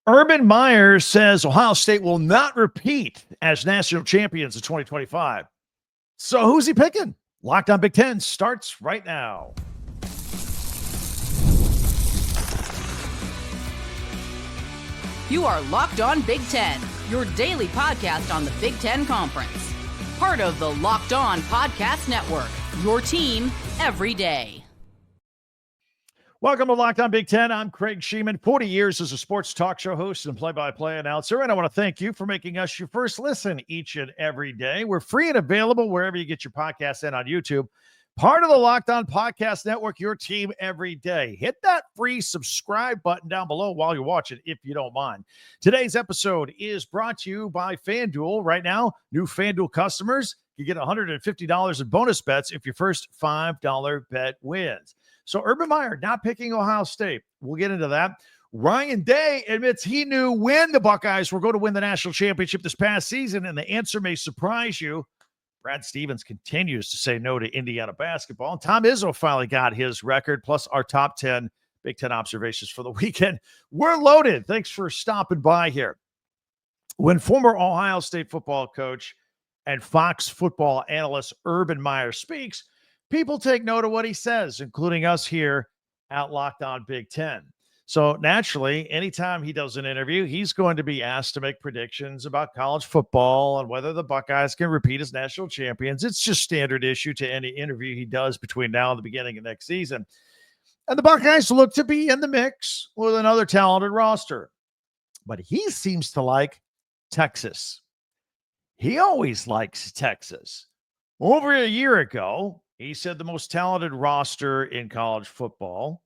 Urban Meyer says Ohio State will not repeat as national champions in 2025. So who's he picking? Locked on Big Ten starts right now. You are Locked on Big Ten, your daily podcast on the Big Ten Conference. Part of the Locked On Podcast Network, your team every day. Welcome to Locked on Big Ten. I'm Craig Sheeman, 40 years as a sports talk show host and play-by-play announcer, and I want to thank you for making us your first listen each and every day. We're free and available wherever you get your podcasts and on YouTube. Part of the Locked On Podcast Network, your team every day. Hit that free subscribe button down below while you're watching, if you don't mind. Today's episode is brought to you by FanDuel. Right now, new FanDuel customers, you get $150 in bonus bets if your first $5 bet wins. So Urban Meyer not picking Ohio State. We'll get into that. Ryan Day admits he knew when the Buckeyes were going to win the national championship this past season, and the answer may surprise you. Brad Stevens continues to say no to Indiana basketball. And Tom Izzo finally got his record, plus our top 10 Big Ten observations for the weekend. We're loaded. Thanks for stopping by here. When former Ohio State football coach and Fox football analyst Urban Meyer speaks, people take note of what he says, including us here at Locked On Big Ten. So naturally, anytime he does an interview, he's going to be asked to make predictions about college football and whether the Buckeyes can repeat as national champions. It's just standard issue to any interview he does between now and the beginning of next season. And the Buckeyes look to be in the mix with another talented roster. But he seems to like Texas. He always likes Texas. Over a year ago, he said the most talented roster in college football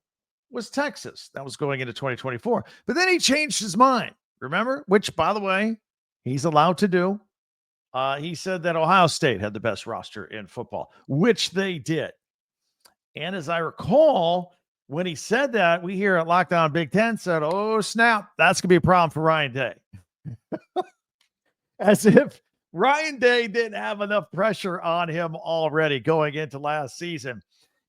was Texas. That was going into 2024. But then he changed his mind, remember? Which, by the way, he's allowed to do. He said that Ohio State had the best roster in football, which they did. And as I recall, when he said that, we here at Locked On Big Ten said, oh, snap, that's going to be a problem for Ryan Day. As if Ryan Day didn't have enough pressure on him already going into last season.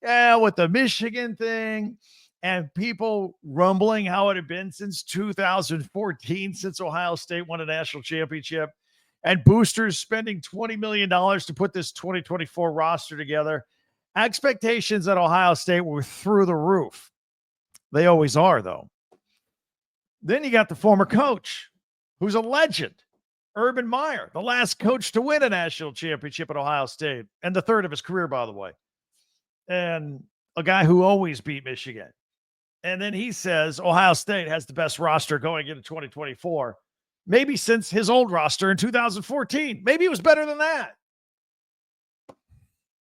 Yeah, with the Michigan thing and people rumbling how it had been since 2014, since Ohio State won a national championship, and boosters spending $20 million to put this 2024 roster together. Expectations at Ohio State were through the roof. They always are, though. Then you got the former coach, who's a legend, Urban Meyer, the last coach to win a national championship at Ohio State, and the third of his career, by the way, and a guy who always beat Michigan. And then he says Ohio State has the best roster going into 2024, maybe since his old roster in 2014. Maybe it was better than that.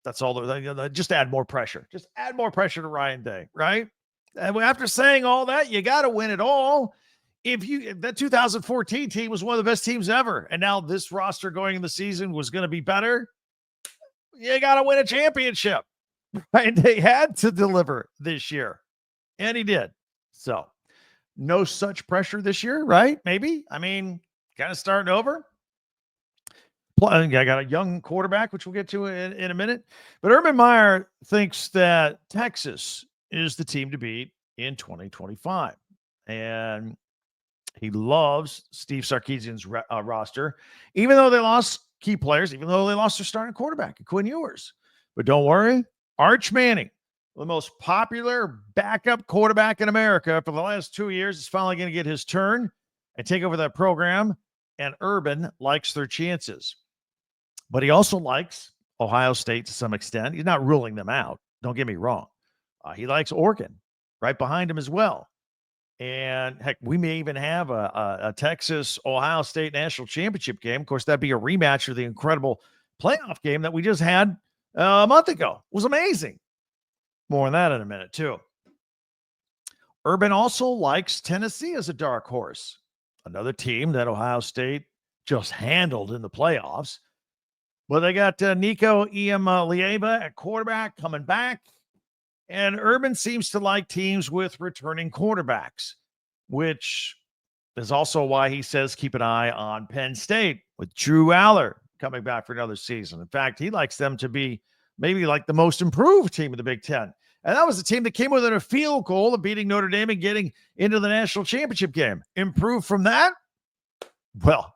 That's all. Just add more pressure. Just add more pressure to Ryan Day, right? And after saying all that, you got to win it all. If that 2014 team was one of the best teams ever, and now this roster going in the season was going to be better, you got to win a championship. Right? They had to deliver this year, and he did. So no such pressure this year, right? Maybe. I mean, kind of starting over. I got a young quarterback, which we'll get to in a minute. But Urban Meyer thinks that Texas is the team to beat in 2025. And he loves Steve Sarkisian's roster, even though they lost key players, even though they lost their starting quarterback, Quinn Ewers. But don't worry, Arch Manning, the most popular backup quarterback in America for the last 2 years, is finally going to get his turn and take over that program. And Urban likes their chances. But he also likes Ohio State to some extent. He's not ruling them out. Don't get me wrong. He likes Oregon right behind him as well. And heck, we may even have a Texas-Ohio State national championship game. Of course, that'd be a rematch of the incredible playoff game that we just had a month ago. It was amazing. More on that in a minute, too. Urban also likes Tennessee as a dark horse. Another team that Ohio State just handled in the playoffs. Well, they got Nico Iamaleava at quarterback coming back. And Urban seems to like teams with returning quarterbacks, which is also why he says keep an eye on Penn State with Drew Aller coming back for another season. In fact, he likes them to be maybe like the most improved team of the Big Ten And that was the team that came within a field goal of beating Notre Dame and getting into the national championship game. Improve from that? Well,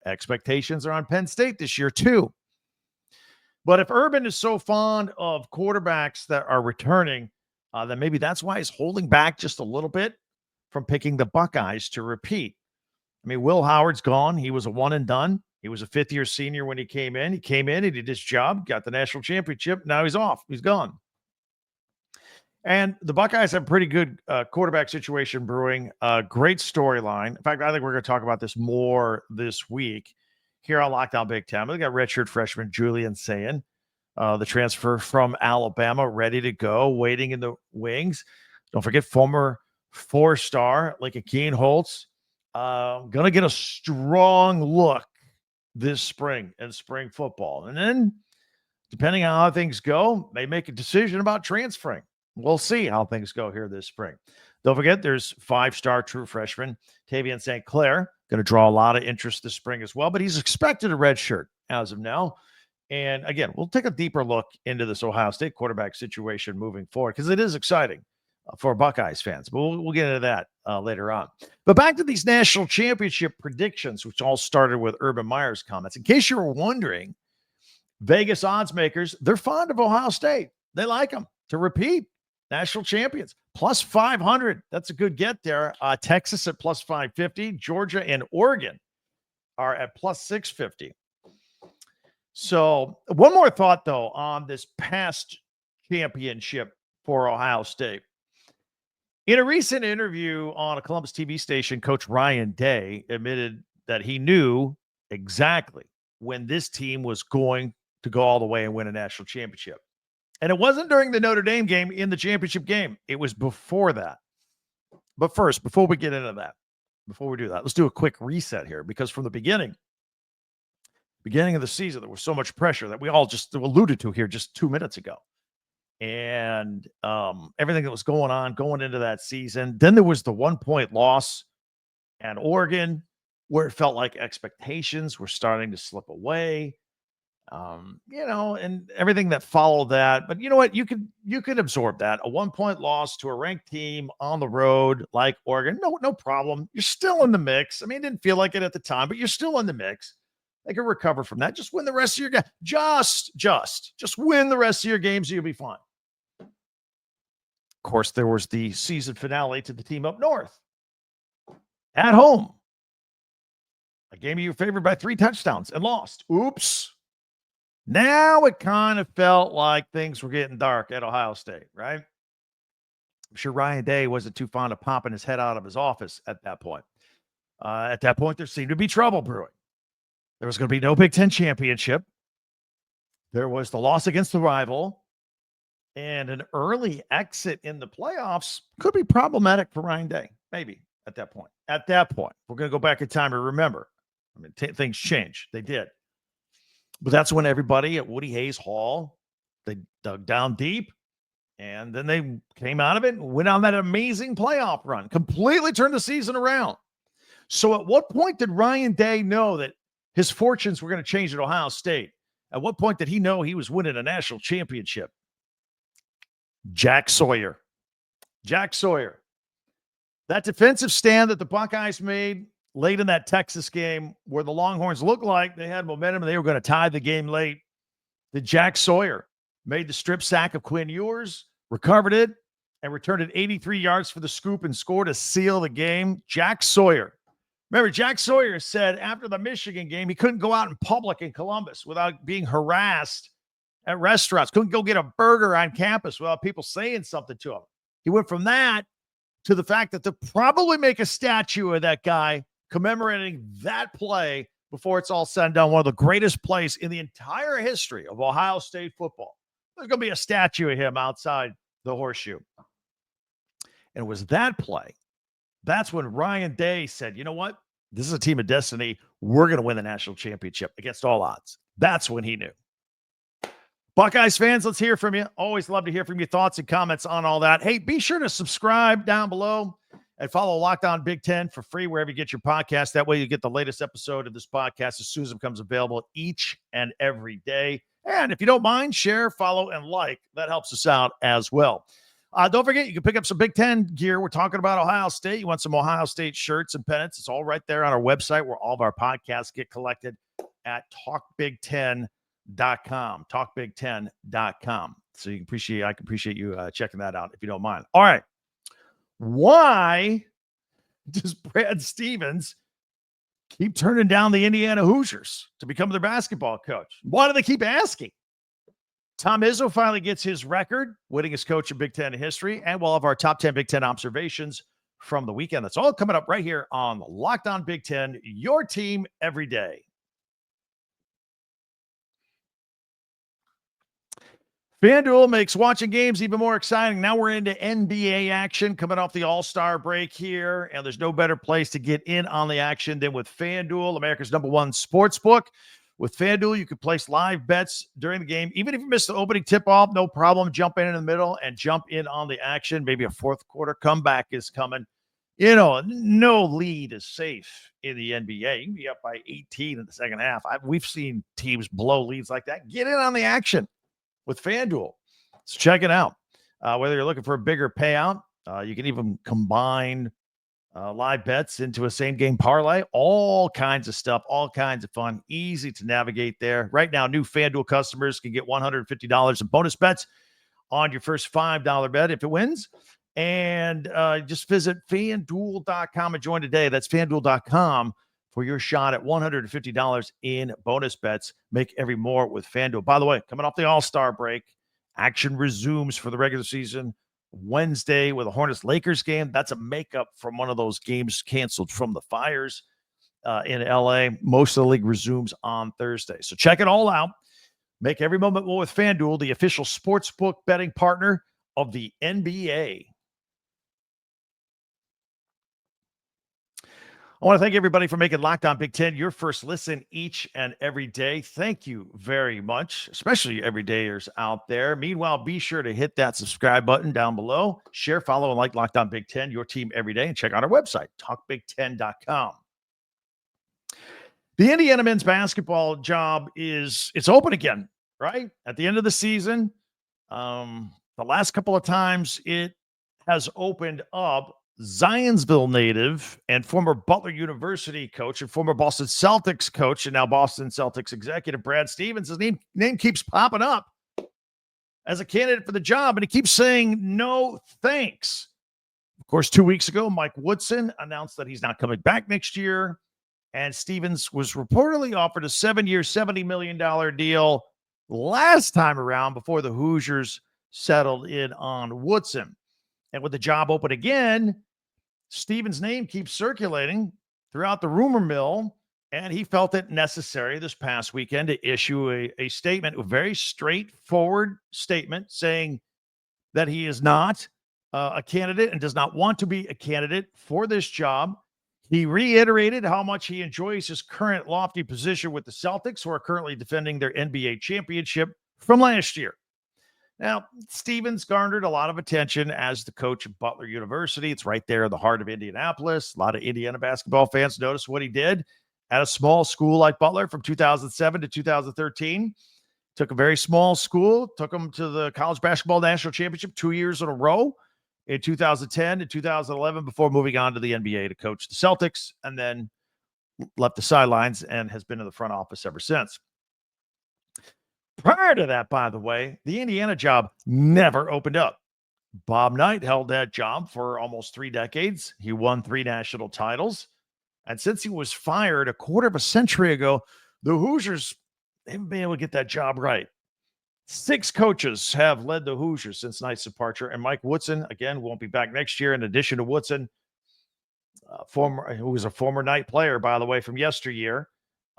expectations are on Penn State this year too. But if Urban is so fond of quarterbacks that are returning, then maybe that's why he's holding back just a little bit from picking the Buckeyes to repeat. I mean, Will Howard's gone. He was a one and done. He was a fifth-year senior when he came in. He came in, he did his job, got the national championship. Now he's off. He's gone. And the Buckeyes have a pretty good quarterback situation brewing. Great storyline. In fact, I think we're going to talk about this more this week here on Lockdown Big Ten. We got redshirt freshman Julian Sayin, the transfer from Alabama, ready to go, waiting in the wings. Don't forget former four-star like Akeen Holtz. Going to get a strong look this spring in spring football. And then, depending on how things go, may make a decision about transferring. We'll see how things go here this spring. Don't forget, there's five-star true freshman Tavian St. Clair, going to draw a lot of interest this spring as well, but he's expected a red shirt as of now. And again, we'll take a deeper look into this Ohio State quarterback situation moving forward because it is exciting for Buckeyes fans, but we'll get into that later on. But back to these national championship predictions, which all started with Urban Meyer's comments. In case you were wondering, Vegas odds makers, they're fond of Ohio State. They like them to repeat national champions. Plus 500. That's a good get there. Texas at plus 550. Georgia and Oregon are at plus 650. So one more thought, though, on this past championship for Ohio State. In a recent interview on a Columbus TV station, Coach Ryan Day admitted that he knew exactly when this team was going to go all the way and win a national championship. And it wasn't during the Notre Dame game in the championship game. It was before that. But first, before we get into that, before we do that, let's do a quick reset here because from the beginning of the season, there was so much pressure that we all just alluded to here just 2 minutes ago. And everything that was going on going into that season. Then there was the 1-point loss at Oregon where it felt like expectations were starting to slip away. And everything that followed that. But you know what? You could absorb that. A 1-point loss to a ranked team on the road like Oregon. No problem. You're still in the mix. I mean, it didn't feel like it at the time, but you're still in the mix. They can recover from that. Just win the rest of your game. Just win the rest of your games. You'll be fine. Of course, there was the season finale to the team up north at home. A game you were favored by 3 touchdowns and lost. Oops. Now it kind of felt like things were getting dark at Ohio State, right? I'm sure Ryan Day wasn't too fond of popping his head out of his office at that point. At that point, there seemed to be trouble brewing. There was going to be no Big Ten championship. There was the loss against the rival. And an early exit in the playoffs could be problematic for Ryan Day. Maybe at that point. We're going to go back in time and remember. I mean, things changed. They did. But that's when everybody at Woody Hayes Hall, they dug down deep. And then they came out of it and went on that amazing playoff run. Completely turned the season around. So at what point did Ryan Day know that his fortunes were going to change at Ohio State? At what point did he know he was winning a national championship? Jack Sawyer. That defensive stand that the Buckeyes made late in that Texas game where the Longhorns looked like they had momentum and they were going to tie the game late. Jack Sawyer made the strip sack of Quinn Ewers, recovered it, and returned it 83 yards for the scoop and scored to seal the game. Jack Sawyer. Remember, Jack Sawyer said after the Michigan game, he couldn't go out in public in Columbus without being harassed at restaurants. Couldn't go get a burger on campus without people saying something to him. He went from that to the fact that they'll probably make a statue of that guy commemorating that play before it's all said and done. One of the greatest plays in the entire history of Ohio State football. There's going to be a statue of him outside the horseshoe. And it was that play. That's when Ryan Day said, you know what? This is a team of destiny. We're going to win the national championship against all odds. That's when he knew. Buckeyes fans, let's hear from you. Always love to hear from your thoughts and comments on all that. Hey, be sure to subscribe down below and follow Locked On Big Ten for free wherever you get your podcast. That way you get the latest episode of this podcast as soon as it becomes available each and every day. And if you don't mind, share, follow, and like. That helps us out as well. Don't forget, you can pick up some Big Ten gear. We're talking about Ohio State. You want some Ohio State shirts and pennants? It's all right there on our website where all of our podcasts get collected at talkbig10.com. Talkbig10.com. So I can appreciate you checking that out if you don't mind. All right. Why does Brad Stevens keep turning down the Indiana Hoosiers to become their basketball coach? Why do they keep asking? Tom Izzo finally gets his record, winningest coach in Big Ten history, and we'll have our top 10 Big Ten observations from the weekend. That's all coming up right here on Locked On Big Ten, your team every day. FanDuel makes watching games even more exciting. Now we're into NBA action coming off the All-Star break here, and there's no better place to get in on the action than with FanDuel, America's #1 sports book. With FanDuel, you can place live bets during the game. Even if you miss the opening tip-off, no problem. Jump in the middle and jump in on the action. Maybe a fourth quarter comeback is coming. You know, no lead is safe in the NBA. You can be up by 18 in the second half. We've seen teams blow leads like that. Get in on the action with FanDuel. So check it out. Whether you're looking for a bigger payout, you can even combine live bets into a same game parlay, all kinds of stuff, all kinds of fun, easy to navigate there. Right now, new FanDuel customers can get $150 in bonus bets on your first $5 bet if it wins. And just visit FanDuel.com and join today. That's FanDuel.com for your shot at $150 in bonus bets. Make every more with FanDuel. By the way, coming off the All-Star break, action resumes for the regular season Wednesday with a Hornets-Lakers game. That's a makeup from one of those games canceled from the fires in LA. Most of the league resumes on Thursday. So check it all out. Make every moment more with FanDuel, the official sportsbook betting partner of the NBA. I want to thank everybody for making Locked On Big Ten your first listen each and every day. Thank you very much, especially everydayers out there. Meanwhile, be sure to hit that subscribe button down below. Share, follow, and like Locked On Big Ten, your team every day. And check out our website, talkbig10.com. The Indiana men's basketball job it's open again, right? At the end of the season, the last couple of times it has opened up, Zionsville native and former Butler University coach and former Boston Celtics coach and now Boston Celtics executive Brad Stevens, his name keeps popping up as a candidate for the job, and he keeps saying no thanks. Of course, 2 weeks ago, Mike Woodson announced that he's not coming back next year, and Stevens was reportedly offered a 7-year, $70 million deal last time around before the Hoosiers settled in on Woodson. And with the job open again, Stevens' name keeps circulating throughout the rumor mill, and he felt it necessary this past weekend to issue a statement, a very straightforward statement saying that he is not a candidate and does not want to be a candidate for this job. He reiterated how much he enjoys his current lofty position with the Celtics, who are currently defending their NBA championship from last year. Now, Stevens garnered a lot of attention as the coach of Butler University. It's right there in the heart of Indianapolis. A lot of Indiana basketball fans noticed what he did at a small school like Butler from 2007 to 2013. Took a very small school, took them to the college basketball national championship 2 years in a row in 2010 and 2011 before moving on to the NBA to coach the Celtics, and then left the sidelines and has been in the front office ever since. Prior to that, by the way, the Indiana job never opened up. Bob Knight held that job for almost 3 decades. He won 3 national titles. And since he was fired a quarter of a century ago, the Hoosiers haven't been able to get that job right. 6 coaches have led the Hoosiers since Knight's departure. And Mike Woodson, again, won't be back next year. In addition to Woodson, who was a former Knight player, by the way, from yesteryear,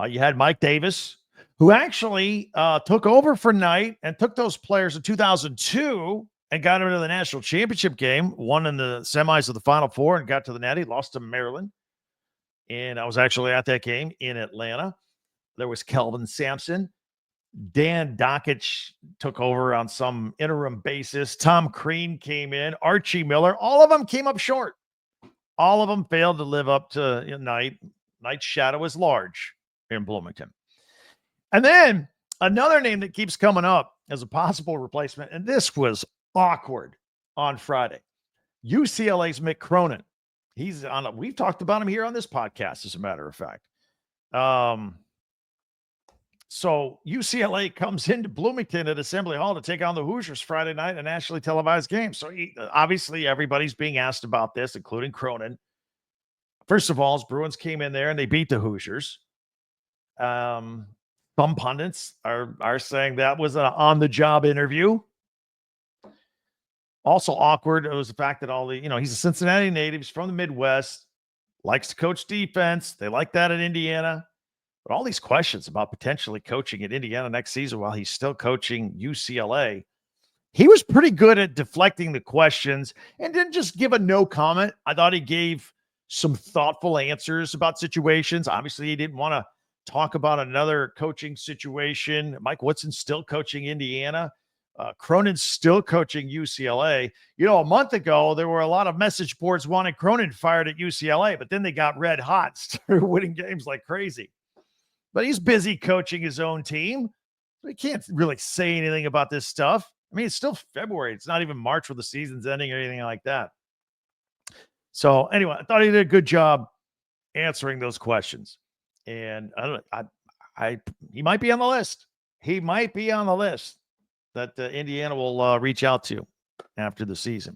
you had Mike Davis, who actually took over for Knight and took those players in 2002 and got them into the national championship game, won in the semis of the Final Four and got to the Natty, lost to Maryland. And I was actually at that game in Atlanta. There was Kelvin Sampson. Dan Dockich took over on some interim basis. Tom Crean came in. Archie Miller. All of them came up short. All of them failed to live up to Knight. Knight's shadow is large in Bloomington. And then another name that keeps coming up as a possible replacement, and this was awkward. on Friday. UCLA's Mick Cronin. He's on. We've talked about him here on this podcast, as a matter of fact. So UCLA comes into Bloomington at Assembly Hall to take on the Hoosiers Friday night, a nationally televised game. So obviously everybody's being asked about this, including Cronin. First of all, Bruins came in there and they beat the Hoosiers. Some pundits are saying that was an on-the-job interview. Also awkward, it was the fact that he's a Cincinnati native, he's from the Midwest, likes to coach defense. They like that at Indiana. But all these questions about potentially coaching at Indiana next season while he's still coaching UCLA, he was pretty good at deflecting the questions and didn't just give a no comment. I thought he gave some thoughtful answers about situations. Obviously, he didn't want to talk about another coaching situation. Mike Woodson's still coaching Indiana. Cronin's still coaching UCLA. A month ago, there were a lot of message boards wanting Cronin fired at UCLA, but then they got red hot, started winning games like crazy. But he's busy coaching his own team. He can't really say anything about this stuff. I mean, it's still February. It's not even March where the season's ending or anything like that. So anyway, I thought he did a good job answering those questions. And I don't know, he might be on the list. He might be on the list that Indiana will reach out to after the season.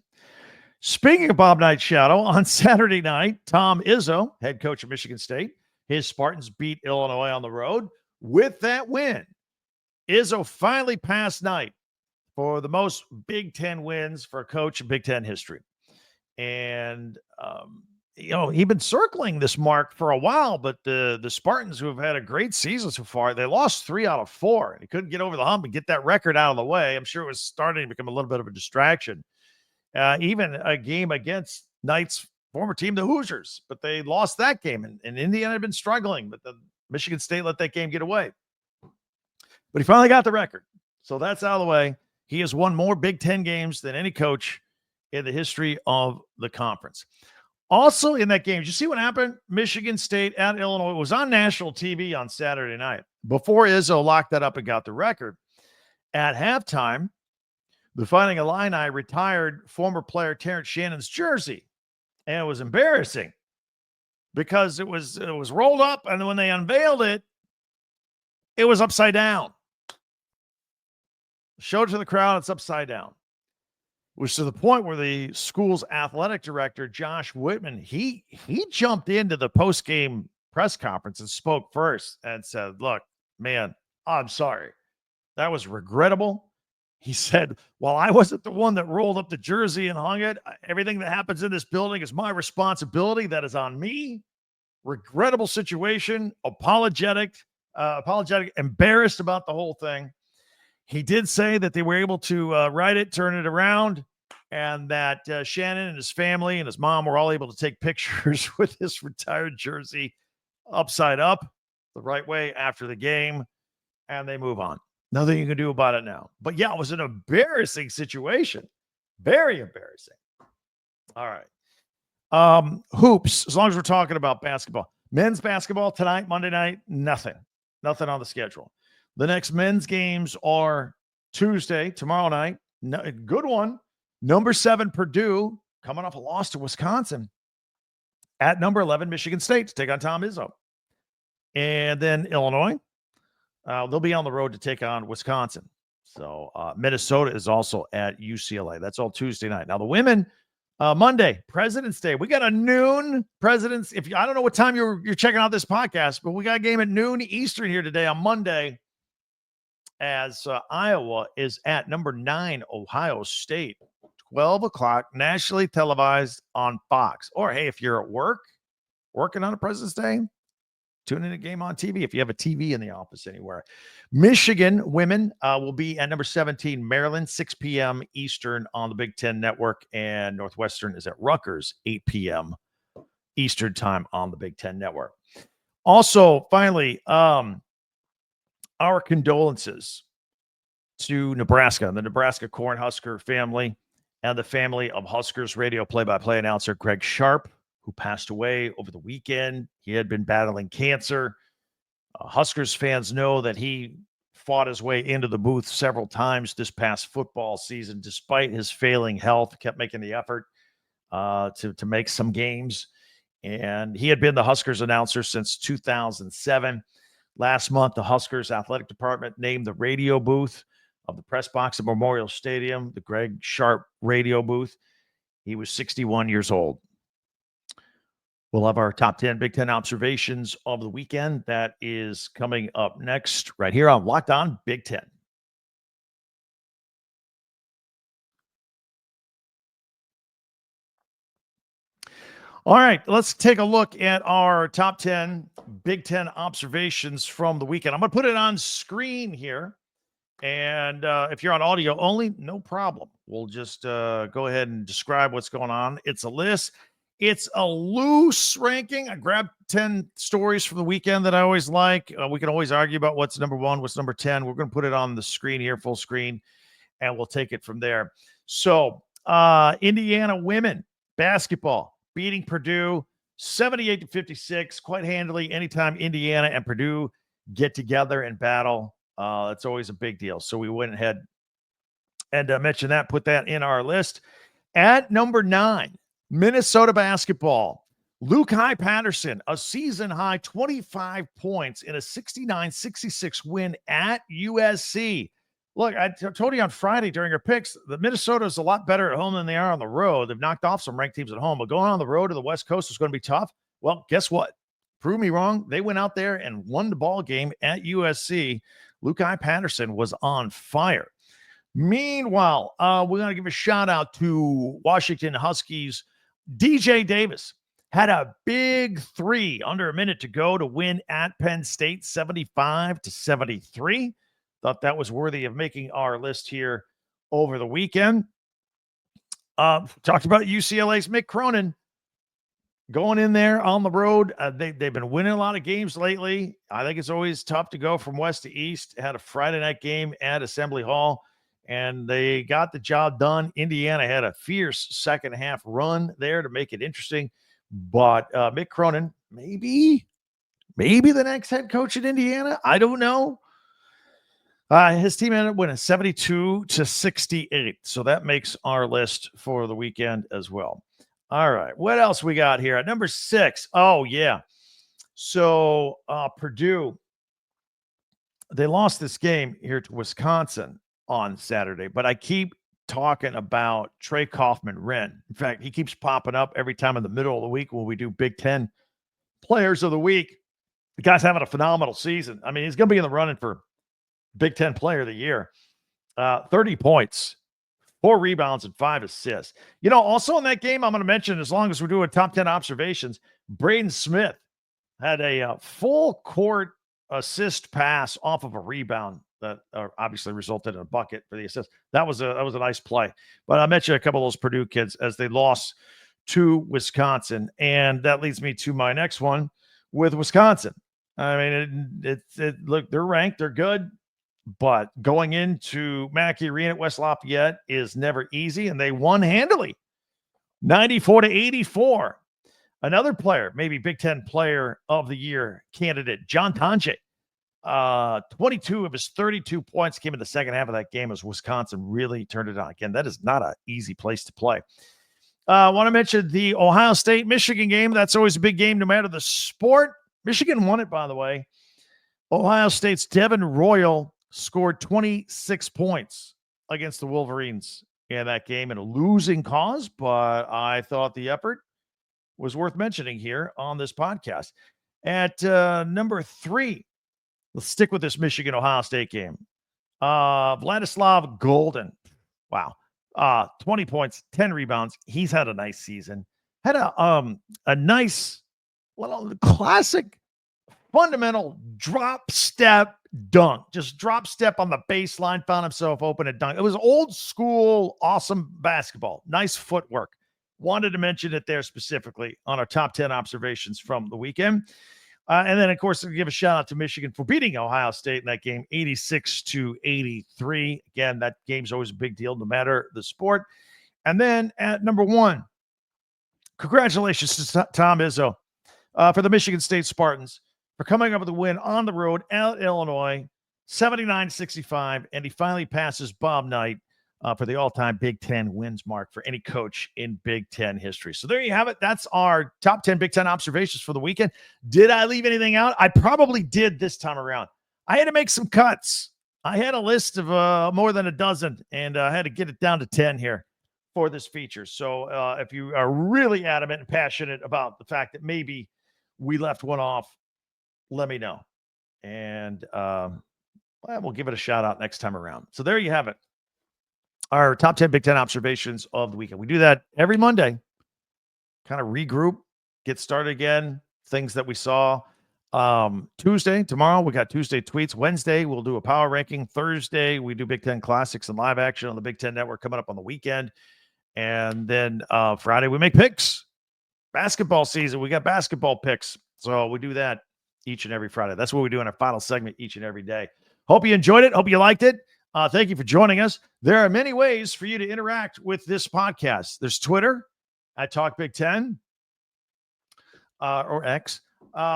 Speaking of Bob Knight's shadow, on Saturday night, Tom Izzo, head coach of Michigan State, his Spartans beat Illinois on the road. With that win, Izzo finally passed Knight for the most Big Ten wins for a coach in Big Ten history. And, he'd been circling this mark for a while, but the Spartans, who have had a great season so far, they lost 3 out of 4. And he couldn't get over the hump and get that record out of the way. I'm sure it was starting to become a little bit of a distraction. Even a game against Knight's former team, the Hoosiers, but they lost that game. And Indiana had been struggling, but the Michigan State let that game get away. But he finally got the record. So that's out of the way. He has won more Big Ten games than any coach in the history of the conference. Also in that game, did you see what happened? Michigan State at Illinois. It was on national TV on Saturday night before Izzo locked that up and got the record. At halftime, the Fighting Illini retired former player Terrence Shannon's jersey. And it was embarrassing because it was rolled up, and when they unveiled it, it was upside down. Showed it to the crowd, it's upside down. It was to the point where the school's athletic director, Josh Whitman, he jumped into the post-game press conference and spoke first and said, look, man, I'm sorry. That was regrettable. He said, while I wasn't the one that rolled up the jersey and hung it, everything that happens in this building is my responsibility. That is on me. Regrettable situation, apologetic, embarrassed about the whole thing. He did say that they were able to write it, turn it around, and that Shannon and his family and his mom were all able to take pictures with his retired jersey upside up the right way after the game, and they move on. Nothing you can do about it now. But yeah, it was an embarrassing situation. Very embarrassing. All right. Hoops, as long as we're talking about basketball. Men's basketball tonight, Monday night, nothing. Nothing on the schedule. The next men's games are Tuesday, tomorrow night. Good one. Number 7, Purdue, coming off a loss to Wisconsin. At number 11, Michigan State to take on Tom Izzo. And then Illinois. They'll be on the road to take on Wisconsin. So Minnesota is also at UCLA. That's all Tuesday night. Now the women, Monday, President's Day. We got a noon President's. I don't know what time you're checking out this podcast, but we got a game at noon Eastern here today on Monday, as Iowa is at number 9, Ohio State. 12 o'clock, nationally televised on Fox. Or hey, if you're at work, working on a President's Day, tune in a game on TV if you have a TV in the office anywhere. Michigan women will be at number 17, Maryland, 6 p.m. Eastern on the Big Ten Network, and Northwestern is at Rutgers, 8 p.m. Eastern time on the Big Ten Network. Also, finally, our condolences to Nebraska, the Nebraska Cornhusker family, and the family of Huskers radio play-by-play announcer Greg Sharp, who passed away over the weekend. He had been battling cancer. Huskers fans know that he fought his way into the booth several times this past football season, despite his failing health, kept making the effort to make some games. And he had been the Huskers announcer since 2007. Last month, the Huskers athletic department named the radio booth of the press box at Memorial Stadium the Greg Sharp radio booth. He was 61 years old. We'll have our top 10 Big Ten observations of the weekend. That is coming up next right here on Locked On Big Ten. All right, let's take a look at our top 10 Big Ten observations from the weekend. I'm going to put it on screen here. And if you're on audio only, no problem. We'll just go ahead and describe what's going on. It's a list. It's a loose ranking. I grabbed 10 stories from the weekend that I always like. We can always argue about what's number 1, what's number 10. We're going to put it on the screen here, full screen, and we'll take it from there. So Indiana women basketball beating Purdue 78-56 quite handily. Anytime Indiana and Purdue get together and battle, it's always a big deal. So we went ahead and mentioned that, put that in our list. At number 9, Minnesota basketball. Lukai Patterson, a season-high 25 points in a 69-66 win at USC. Look, I told you on Friday during our picks that Minnesota is a lot better at home than they are on the road. They've knocked off some ranked teams at home, but going on the road to the West Coast is going to be tough. Well, guess what? Prove me wrong. They went out there and won the ball game at USC. Lukai Patterson was on fire. Meanwhile, we're going to give a shout out to Washington Huskies. DJ Davis had a big 3 under a minute to go to win at Penn State 75-73. Thought that was worthy of making our list here over the weekend. Talked about UCLA's Mick Cronin going in there on the road. They've been winning a lot of games lately. I think it's always tough to go from west to east. Had a Friday night game at Assembly Hall, and they got the job done. Indiana had a fierce second half run there to make it interesting. But Mick Cronin, maybe the next head coach at Indiana. I don't know. His team ended up winning 72-68. So that makes our list for the weekend as well. All right. What else we got here? At number 6. Oh, yeah. So Purdue, they lost this game here to Wisconsin on Saturday, but I keep talking about Trey Kaufman-Renn. In fact, he keeps popping up every time in the middle of the week when we do Big Ten Players of the Week. The guy's having a phenomenal season. I mean, he's going to be in the running for Big Ten Player of the Year. 30 points, 4 rebounds, and 5 assists. You know, also in that game, I'm going to mention, as long as we're doing top 10 observations, Braden Smith had a full court assist pass off of a rebound that obviously resulted in a bucket for the assist. That was a nice play. But I mentioned a couple of those Purdue kids as they lost to Wisconsin, and that leads me to my next one with Wisconsin. I mean, look, they're ranked, they're good, but going into Mackey Arena at West Lafayette is never easy, and they won handily, 94-84. Another player, maybe Big Ten Player of the Year candidate, John Tonje. 22 of his 32 points came in the second half of that game as Wisconsin really turned it on. Again, that is not an easy place to play. I want to mention the Ohio State-Michigan game. That's always a big game no matter the sport. Michigan won it, by the way. Ohio State's Devin Royal scored 26 points against the Wolverines in that game in a losing cause, but I thought the effort was worth mentioning here on this podcast. At number 3, let's stick with this Michigan-Ohio State game. Vladislav Golden. Wow. 20 points, 10 rebounds. He's had a nice season. Had a nice little classic fundamental drop step dunk. Just drop step on the baseline, found himself open and dunk. It was old school, awesome basketball. Nice footwork. Wanted to mention it there specifically on our top 10 observations from the weekend. And then, of course, I'll give a shout out to Michigan for beating Ohio State in that game, 86-83. Again, that game's always a big deal, no matter the sport. And then at number 1, congratulations to Tom Izzo for the Michigan State Spartans for coming up with a win on the road at Illinois. 79-65, and he finally passes Bob Knight for the all-time Big Ten wins mark for any coach in Big Ten history. So there you have it. That's our top 10 Big Ten observations for the weekend. Did I leave anything out? I probably did this time around. I had to make some cuts. I had a list of more than a dozen, and I had to get it down to 10 here for this feature. So if you are really adamant and passionate about the fact that maybe we left one off, let me know. And we'll give it a shout out next time around. So there you have it. Our top 10 Big Ten observations of the weekend. We do that every Monday, kind of regroup, get started again, things that we saw. Tuesday, tomorrow, we got Tuesday tweets. Wednesday, we'll do a power ranking. Thursday, we do Big Ten classics and live action on the Big Ten Network coming up on the weekend. And then Friday, we make picks. Basketball season, we got basketball picks. So we do that each and every Friday. That's what we do in our final segment each and every day. Hope you enjoyed it. Hope you liked it. Thank you for joining us. There are many ways for you to interact with this podcast. There's Twitter at Talk Big Ten or X.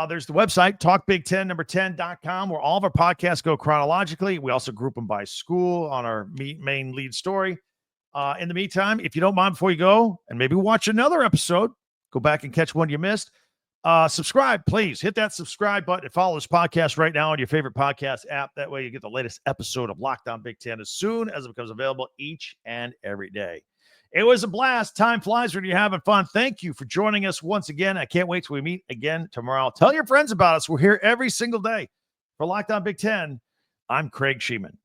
There's the website, talkbig1010.com, where all of our podcasts go chronologically. We also group them by school on our main lead story. In the meantime, if you don't mind, before you go and maybe watch another episode, go back and catch one you missed. Subscribe, please. Hit that subscribe button and follow this podcast right now on your favorite podcast app. That way you get the latest episode of Locked On Big Ten as soon as it becomes available each and every day. It was a blast. Time flies when you're having fun. Thank you for joining us once again. I can't wait till we meet again tomorrow. Tell your friends about us. We're here every single day. For Locked On Big Ten, I'm Craig Sheeman.